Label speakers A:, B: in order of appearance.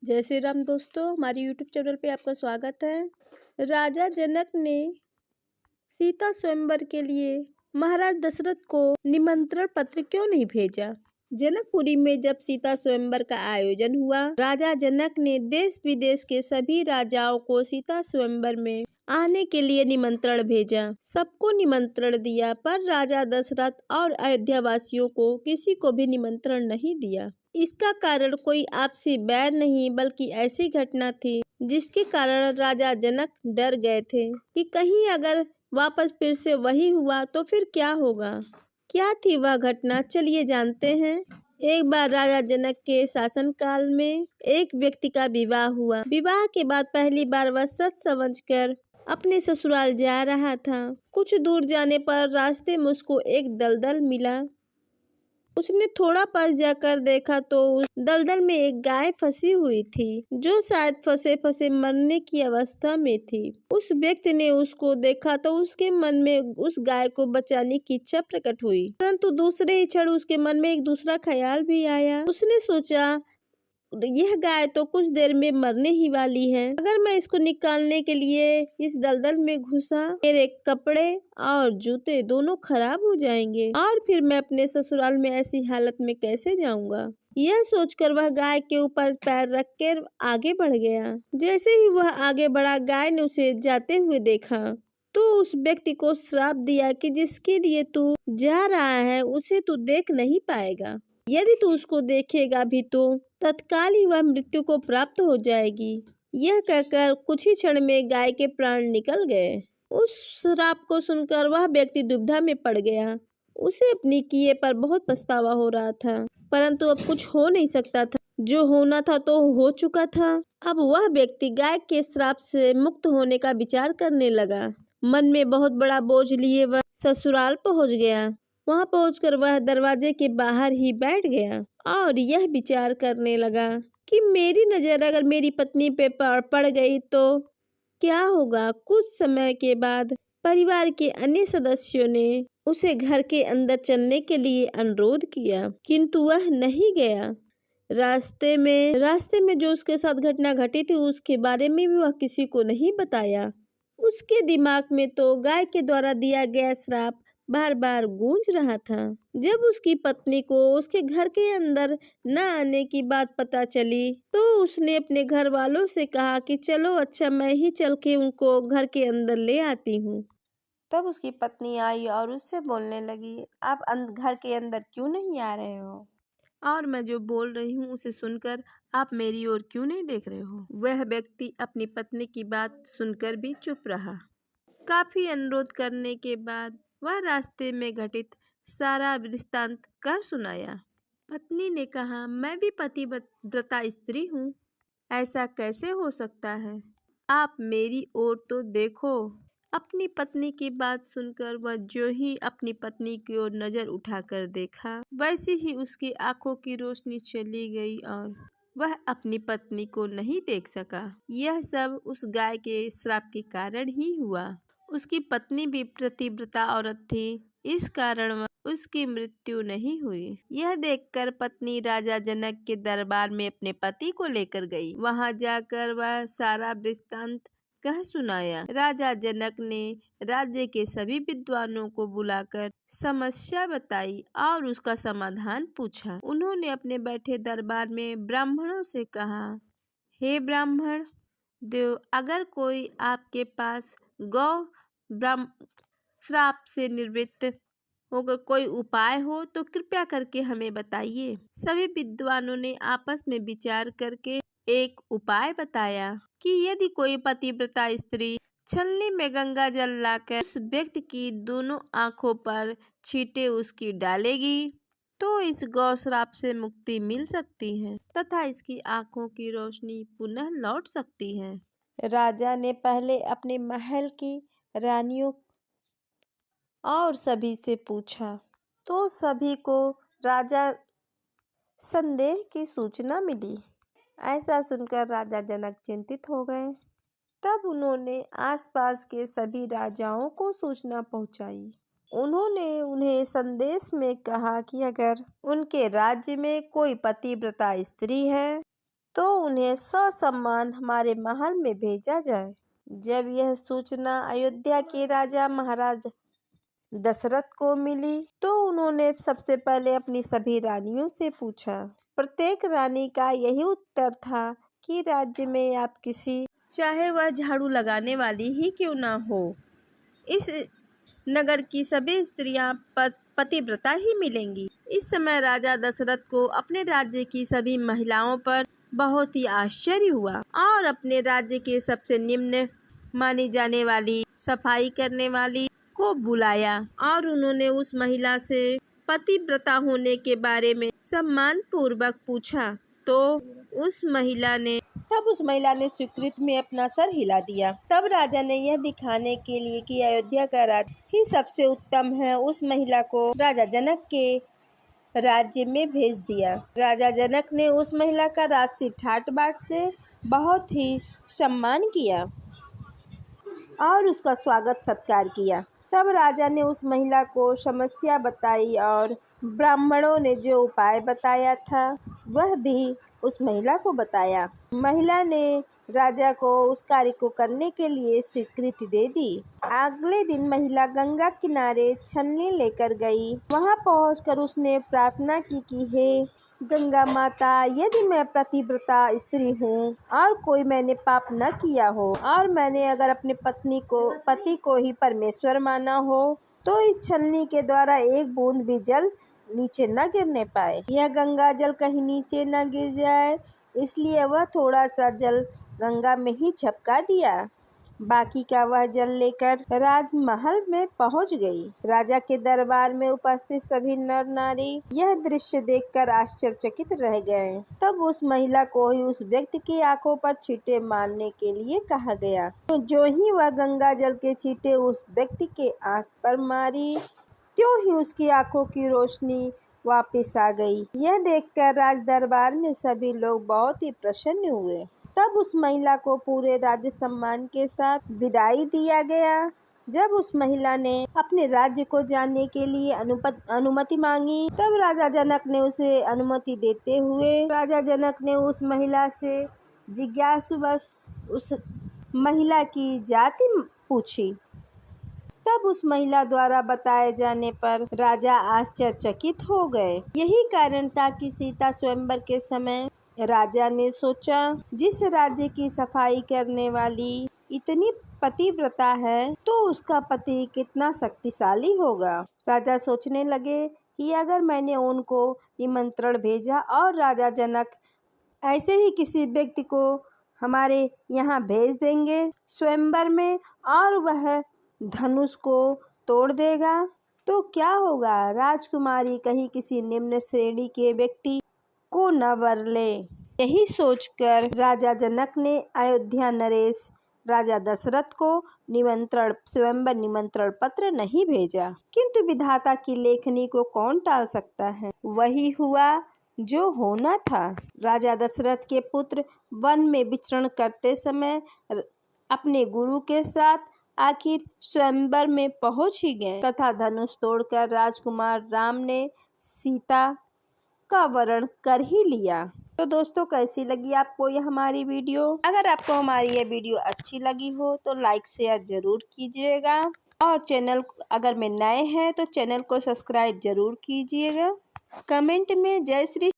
A: जय श्री राम दोस्तों, हमारे YouTube चैनल पे आपका स्वागत है। राजा जनक ने सीता स्वयंवर के लिए महाराज दशरथ को निमंत्रण पत्र क्यों नहीं भेजा? जनकपुरी में जब सीता स्वयंवर का आयोजन हुआ, राजा जनक ने देश विदेश के सभी राजाओं को सीता स्वयंवर में आने के लिए निमंत्रण भेजा। सबको निमंत्रण दिया, पर राजा दशरथ और अयोध्या वासियों को किसी को भी निमंत्रण नहीं दिया। इसका कारण कोई आपसी बैर नहीं, बल्कि ऐसी घटना थी जिसके कारण राजा जनक डर गए थे कि कहीं अगर वापस फिर से वही हुआ तो फिर क्या होगा। क्या थी वह घटना, चलिए जानते हैं। एक बार राजा जनक के शासनकाल में एक व्यक्ति का विवाह हुआ। विवाह के बाद पहली बार वह सच समझकर अपने ससुराल जा रहा था। कुछ दूर जाने पर रास्ते में उसको एक दलदल मिला। उसने थोड़ा पास जाकर देखा तो उस दलदल में एक गाय फंसी हुई थी, जो शायद फंसे फंसे मरने की अवस्था में थी। उस व्यक्ति ने उसको देखा तो उसके मन में उस गाय को बचाने की इच्छा प्रकट हुई, परंतु दूसरे ही क्षण उसके मन में एक दूसरा ख्याल भी आया। उसने सोचा, यह गाय तो कुछ देर में मरने ही वाली है। अगर मैं इसको निकालने के लिए इस दलदल में घुसा, मेरे कपड़े और जूते दोनों खराब हो जाएंगे और फिर मैं अपने ससुराल में ऐसी हालत में कैसे जाऊंगा। यह सोचकर वह गाय के ऊपर पैर रख कर आगे बढ़ गया। जैसे ही वह आगे बढ़ा, गाय ने उसे जाते हुए देखा तो उस व्यक्ति को श्राप दिया कि जिसके लिए तू जा रहा है उसे तू देख नहीं पाएगा। यदि तू उसको देखेगा भी तो तत्काल ही वह मृत्यु को प्राप्त हो जाएगी। यह कहकर कुछ ही क्षण में गाय के प्राण निकल गए। उस श्राप को सुनकर वह व्यक्ति दुविधा में पड़ गया। उसे अपनी किए पर बहुत पछतावा हो रहा था, परंतु अब कुछ हो नहीं सकता था। जो होना था तो हो चुका था। अब वह व्यक्ति गाय के श्राप से मुक्त होने का विचार करने लगा। मन में बहुत बड़ा बोझ लिए वह ससुराल पहुंच गया। वहां पहुंचकर वह दरवाजे के बाहर ही बैठ गया और यह विचार करने लगा कि मेरी नजर अगर मेरी पत्नी पे पड़ गई तो क्या होगा। कुछ समय के बाद परिवार के अन्य सदस्यों ने उसे घर के अंदर चलने के लिए अनुरोध किया, किंतु वह नहीं गया। रास्ते में जो उसके साथ घटना घटी थी उसके बारे में भी वह किसी को नहीं बताया। उसके दिमाग में तो गाय के द्वारा दिया गया श्राप बार बार गूंज रहा था। जब उसकी पत्नी को उसके घर के अंदर न आने की बात पता चली तो उसने अपने घर वालों से कहा कि चलो अच्छा, मैं ही चल के उनको घर के अंदर ले आती हूँ। तब उसकी पत्नी आई और उससे बोलने लगी, आप घर के अंदर क्यों नहीं आ रहे हो, और मैं जो बोल रही हूँ उसे सुनकर आप मेरी ओर क्यों नहीं देख रहे हो। वह व्यक्ति अपनी पत्नी की बात सुनकर भी चुप रहा। काफी अनुरोध करने के बाद वह रास्ते में घटित सारा वृत्तांत कर सुनाया। पत्नी ने कहा, मैं भी पतिव्रता स्त्री हूँ, ऐसा कैसे हो सकता है, आप मेरी ओर तो देखो। अपनी पत्नी की बात सुनकर वह जो ही अपनी पत्नी की ओर नजर उठाकर देखा, वैसे ही उसकी आंखों की रोशनी चली गई और वह अपनी पत्नी को नहीं देख सका। यह सब उस गाय के श्राप के कारण ही हुआ। उसकी पत्नी भी पतिव्रता औरत थी, इस कारण उसकी मृत्यु नहीं हुई। यह देखकर पत्नी राजा जनक के दरबार में अपने पति को लेकर गई। वहां जाकर वह सारा वृत्तांत कह सुनाया। राजा जनक ने राज्य के सभी विद्वानों को बुलाकर समस्या बताई और उसका समाधान पूछा। उन्होंने अपने बैठे दरबार में ब्राह्मणों से कहा, हे ब्राह्मण देव, अगर कोई आपके पास गौ श्राप से निवृत्त होकर कोई उपाय हो तो कृपया करके हमें बताइए। सभी विद्वानों ने आपस में विचार करके एक उपाय बताया कि यदि कोई पतिव्रता स्त्री छलनी में गंगा जल लाकर उस व्यक्ति की दोनों आंखों पर छींटे उसकी डालेगी तो इस गौ श्राप से मुक्ति मिल सकती है तथा इसकी आंखों की रोशनी पुनः लौट सकती है। राजा ने पहले अपने महल की रानियों और सभी से पूछा तो सभी को राजा संदेह की सूचना मिली। ऐसा सुनकर राजा जनक चिंतित हो गए। तब उन्होंने आसपास के सभी राजाओं को सूचना पहुंचाई। उन्होंने उन्हें संदेश में कहा कि अगर उनके राज्य में कोई पतिव्रता स्त्री है तो उन्हें ससम्मान हमारे महल में भेजा जाए। जब यह सूचना अयोध्या के राजा महाराज दशरथ को मिली तो उन्होंने सबसे पहले अपनी सभी रानियों से पूछा। प्रत्येक रानी का यही उत्तर था कि राज्य में आप किसी, चाहे वह झाड़ू लगाने वाली ही क्यों ना हो, इस नगर की सभी स्त्रियां पतिव्रता ही मिलेंगी। इस समय राजा दशरथ को अपने राज्य की सभी महिलाओं पर बहुत ही आश्चर्य हुआ और अपने राज्य के सबसे निम्न मानी जाने वाली सफाई करने वाली को बुलाया और उन्होंने उस महिला से पतिव्रता होने के बारे में सम्मान पूर्वक पूछा। तो उस महिला ने स्वीकृति में अपना सर हिला दिया। तब राजा ने यह दिखाने के लिए कि अयोध्या का राज्य ही सबसे उत्तम है, उस महिला को राजा जनक के राज्य में भेज दिया। राजा जनक ने उस महिला का राजसी ठाट बाट से बहुत ही सम्मान किया और उसका स्वागत सत्कार किया। तब राजा ने उस महिला को समस्या बताई और ब्राह्मणों ने जो उपाय बताया था वह भी उस महिला को बताया। महिला ने राजा को उस कार्य को करने के लिए स्वीकृति दे दी। अगले दिन महिला गंगा किनारे छलनी लेकर गई। वहां पहुंचकर उसने प्रार्थना की कि हे गंगा माता, यदि मैं पतिव्रता स्त्री हूँ और कोई मैंने पाप न किया हो और मैंने अगर अपने पति को ही परमेश्वर माना हो तो इस छलनी के द्वारा एक बूंद भी जल नीचे न गिरने पाए। यह गंगा जल कहीं नीचे न गिर जाए, इसलिए वह थोड़ा सा जल गंगा में ही झपका दिया। बाकी का वह जल लेकर राजमहल में पहुंच गई। राजा के दरबार में उपस्थित सभी नर नारी यह दृश्य देखकर आश्चर्यचकित रह गए। तब उस महिला को ही उस व्यक्ति की आंखों पर छींटे मारने के लिए कहा गया। तो जो ही वह गंगा जल के छींटे उस व्यक्ति के आंख पर मारी, त्यों ही उसकी आंखों की रोशनी वापस आ गई। यह देखकर राज दरबार में सभी लोग बहुत ही प्रसन्न हुए। तब उस महिला को पूरे राज्य सम्मान के साथ विदाई दिया गया। जब उस महिला ने अपने राज्य को जानने के लिए अनुमति मांगी, तब राजा जनक ने उसे अनुमति देते हुए राजा जनक ने उस महिला से जिज्ञासुवश उस महिला की जाति पूछी। तब उस महिला द्वारा बताए जाने पर राजा आश्चर्यचकित हो गए। यही कारण था कि सीता स्वयंवर के समय राजा ने सोचा, जिस राज्य की सफाई करने वाली इतनी पतिव्रता है तो उसका पति कितना शक्तिशाली होगा। राजा सोचने लगे कि अगर मैंने उनको निमंत्रण भेजा और राजा जनक ऐसे ही किसी व्यक्ति को हमारे यहाँ भेज देंगे स्वयंवर में और वह धनुष को तोड़ देगा तो क्या होगा, राजकुमारी कहीं किसी निम्न श्रेणी के व्यक्ति को न वर ले। यही सोचकर राजा जनक ने अयोध्या नरेश राजा दशरथ को स्वयंवर निमंत्रण पत्र नहीं भेजा। किंतु विधाता की लेखनी को कौन टाल सकता है। वही हुआ जो होना था। राजा दशरथ के पुत्र वन में विचरण करते समय अपने गुरु के साथ आखिर स्वयंवर में पहुंच ही गए तथा धनुष तोड़कर राजकुमार राम ने सीता का वरण कर ही लिया। तो दोस्तों, कैसी लगी आपको यह हमारी वीडियो? अगर आपको हमारी यह वीडियो अच्छी लगी हो तो लाइक शेयर जरूर कीजिएगा और चैनल अगर में नए हैं तो चैनल को सब्सक्राइब जरूर कीजिएगा। कमेंट में जय श्री